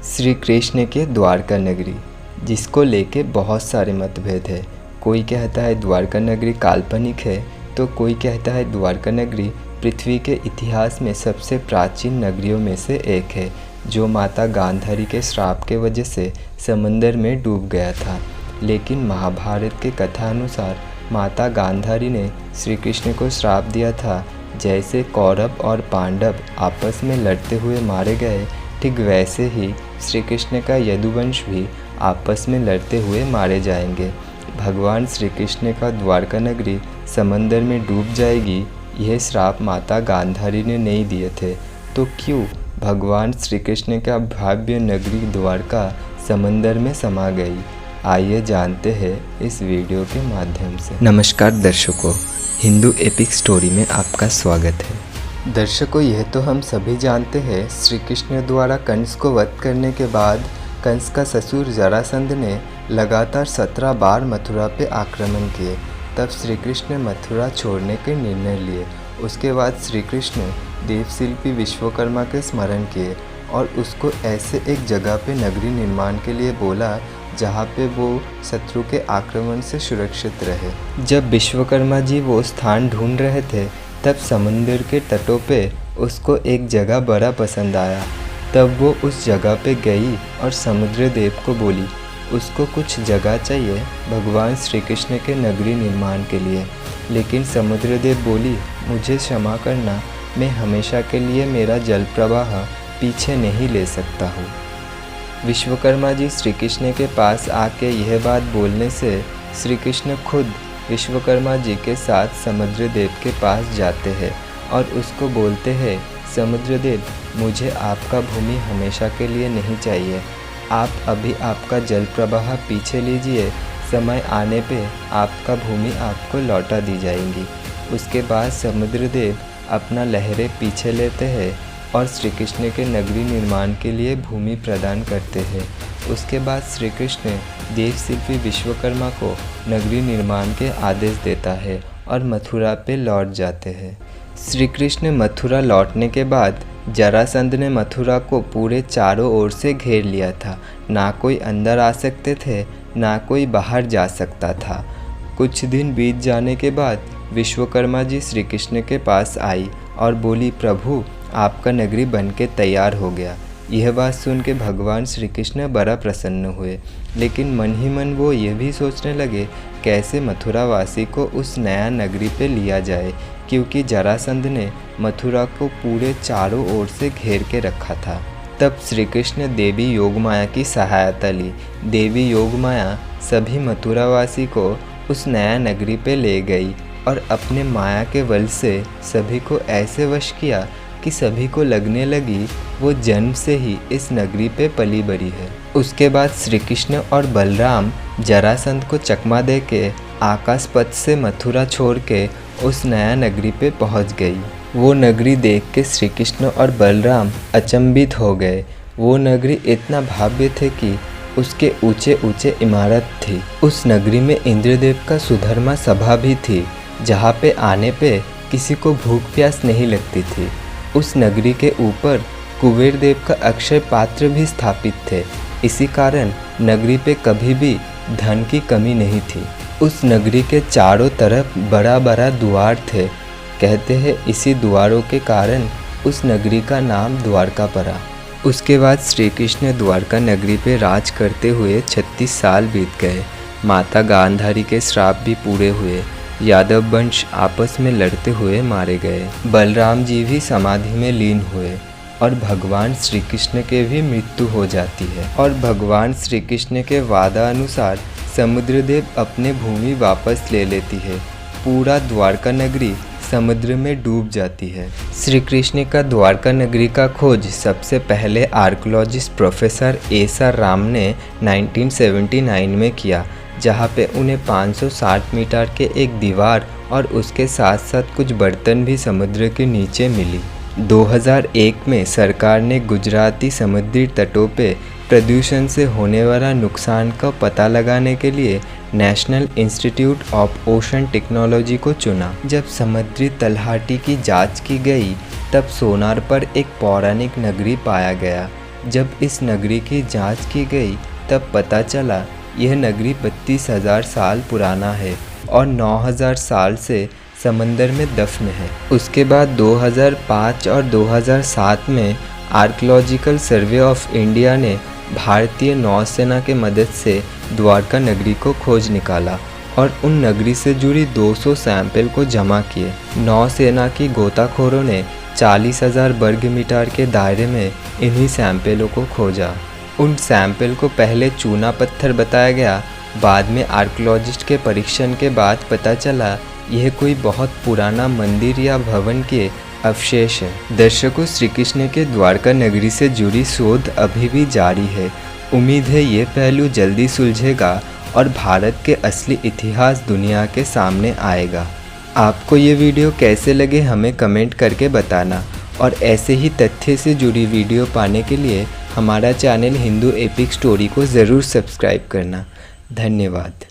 श्री कृष्ण के द्वारका नगरी, जिसको लेके बहुत सारे मतभेद है। कोई कहता है द्वारका नगरी काल्पनिक है, तो कोई कहता है द्वारका नगरी पृथ्वी के इतिहास में सबसे प्राचीन नगरियों में से एक है, जो माता गांधारी के श्राप के वजह से समंदर में डूब गया था। लेकिन महाभारत के कथानुसार माता गांधारी ने श्री कृष्ण को श्राप दिया था। जैसे कौरव और पांडव आपस में लड़ते हुए मारे गए, ठीक वैसे ही श्री कृष्ण का यदुवंश भी आपस में लड़ते हुए मारे जाएंगे। भगवान श्री कृष्ण का द्वारका नगरी समंदर में डूब जाएगी, यह श्राप माता गांधारी ने नहीं दिए थे, तो क्यों भगवान श्री कृष्ण का भव्य नगरी द्वारका समंदर में समा गई? आइए जानते हैं इस वीडियो के माध्यम से। नमस्कार दर्शकों, हिंदू एपिक स्टोरी में आपका स्वागत है। दर्शकों, यह तो हम सभी जानते हैं, श्री कृष्ण द्वारा कंस को वध करने के बाद कंस का ससुर जरासंध ने लगातार 17 बार मथुरा पे आक्रमण किए। तब श्री कृष्ण मथुरा छोड़ने के निर्णय लिए। उसके बाद श्री कृष्ण देवशिल्पी विश्वकर्मा के स्मरण किए और उसको ऐसे एक जगह पे नगरी निर्माण के लिए बोला जहाँ पे वो शत्रु के आक्रमण से सुरक्षित रहे। जब विश्वकर्मा जी वो स्थान ढूंढ रहे थे, तब समुद्र के तटों पे उसको एक जगह बड़ा पसंद आया। तब वो उस जगह पे गई और समुद्र देव को बोली उसको कुछ जगह चाहिए भगवान श्री कृष्ण के नगरी निर्माण के लिए। लेकिन समुद्र देव बोली, मुझे क्षमा करना, मैं हमेशा के लिए मेरा जल प्रवाह पीछे नहीं ले सकता हूँ। विश्वकर्मा जी श्री कृष्ण के पास आके यह बात बोलने से श्री कृष्ण खुद विश्वकर्मा जी के साथ समुद्र देव के पास जाते हैं और उसको बोलते हैं, समुद्र देव, मुझे आपका भूमि हमेशा के लिए नहीं चाहिए। आप अभी आपका जल प्रवाह पीछे लीजिए, समय आने पे आपका भूमि आपको लौटा दी जाएंगी। उसके बाद समुद्र देव अपना लहरें पीछे लेते हैं और श्री कृष्ण के नगरी निर्माण के लिए भूमि प्रदान करते हैं। उसके बाद श्री कृष्ण देवशिल्पी विश्वकर्मा को नगरी निर्माण के आदेश देता है और मथुरा पे लौट जाते हैं। श्री कृष्ण मथुरा लौटने के बाद जरासंध ने मथुरा को पूरे चारों ओर से घेर लिया था। ना कोई अंदर आ सकते थे, ना कोई बाहर जा सकता था। कुछ दिन बीत जाने के बाद विश्वकर्मा जी श्री कृष्ण के पास आई और बोली, प्रभु, आपका नगरी बनके तैयार हो गया। यह बात सुन के भगवान श्री कृष्ण बड़ा प्रसन्न हुए, लेकिन मन ही मन वो ये भी सोचने लगे कैसे मथुरा वासी को उस नया नगरी पे लिया जाए, क्योंकि जरासंध ने मथुरा को पूरे चारों ओर से घेर के रखा था। तब श्री कृष्ण देवी योगमाया की सहायता ली। देवी योगमाया सभी मथुरावासी को उस नया नगरी पे ले गई और अपने माया के बल से सभी को ऐसे वश किया कि सभी को लगने लगी वो जन्म से ही इस नगरी पे पली बड़ी है। उसके बाद श्री कृष्ण और बलराम जरासंध को चकमा दे के आकाश पथ से मथुरा छोड़ के उस नया नगरी पे पहुंच गई। वो नगरी देख के श्री कृष्ण और बलराम अचंभित हो गए। वो नगरी इतना भव्य थे कि उसके ऊंचे ऊंचे इमारत थी। उस नगरी में इंद्रदेव का सुधर्मा सभा भी थी, जहाँ पे आने पे किसी को भूख प्यास नहीं लगती थी। उस नगरी के ऊपर कुबेर देव का अक्षय पात्र भी स्थापित थे। इसी कारण नगरी पे कभी भी धन की कमी नहीं थी। उस नगरी के चारों तरफ बड़ा बड़ा द्वार थे। कहते हैं इसी द्वारों के कारण उस नगरी का नाम द्वारका पड़ा। उसके बाद श्री कृष्ण द्वारका नगरी पे राज करते हुए 36 साल बीत गए। माता गांधारी के श्राप भी पूरे हुए। यादव वंश आपस में लड़ते हुए मारे गए। बलराम जी भी समाधि में लीन हुए और भगवान श्री कृष्ण के भी मृत्यु हो जाती है। और भगवान श्री कृष्ण के वादा अनुसार समुद्र देव अपने भूमि वापस ले लेती है। पूरा द्वारका नगरी समुद्र में डूब जाती है। श्री कृष्ण का द्वारका नगरी का खोज सबसे पहले आर्कियोलॉजिस्ट प्रोफेसर एस.आर. राम ने 1979 में किया, जहाँ पे उन्हें 560 मीटर के एक दीवार और उसके साथ साथ कुछ बर्तन भी समुद्र के नीचे मिली। 2001 में सरकार ने गुजराती समुद्री तटों पे प्रदूषण से होने वाला नुकसान का पता लगाने के लिए national institute of ocean technology को चुना। जब समुद्री तलहटी की जांच की गई, तब सोनार पर एक पौराणिक नगरी पाया गया। जब इस नगरी की जांच की गई तब पता चला यह नगरी 32,000 साल पुराना है और 9,000 साल से समंदर में दफन है। उसके बाद 2005 और 2007 में आर्कियोलॉजिकल सर्वे ऑफ इंडिया ने भारतीय नौसेना के मदद से द्वारका नगरी को खोज निकाला और उन नगरी से जुड़ी 200 सैंपल को जमा किए। नौसेना की गोताखोरों ने 40,000 वर्ग मीटर के दायरे में इन्हीं सैंपलों को खोजा। उन सैंपल को पहले चूना पत्थर बताया गया, बाद में आर्कियोलॉजिस्ट के परीक्षण के बाद पता चला यह कोई बहुत पुराना मंदिर या भवन के अवशेष है। दर्शकों, श्री कृष्ण के द्वारका नगरी से जुड़ी शोध अभी भी जारी है। उम्मीद है ये पहलू जल्दी सुलझेगा और भारत के असली इतिहास दुनिया के सामने आएगा। आपको ये वीडियो कैसे लगे हमें कमेंट करके बताना और ऐसे ही तथ्य से जुड़ी वीडियो पाने के लिए हमारा चैनल हिंदू एपिक स्टोरी को ज़रूर सब्सक्राइब करना। धन्यवाद।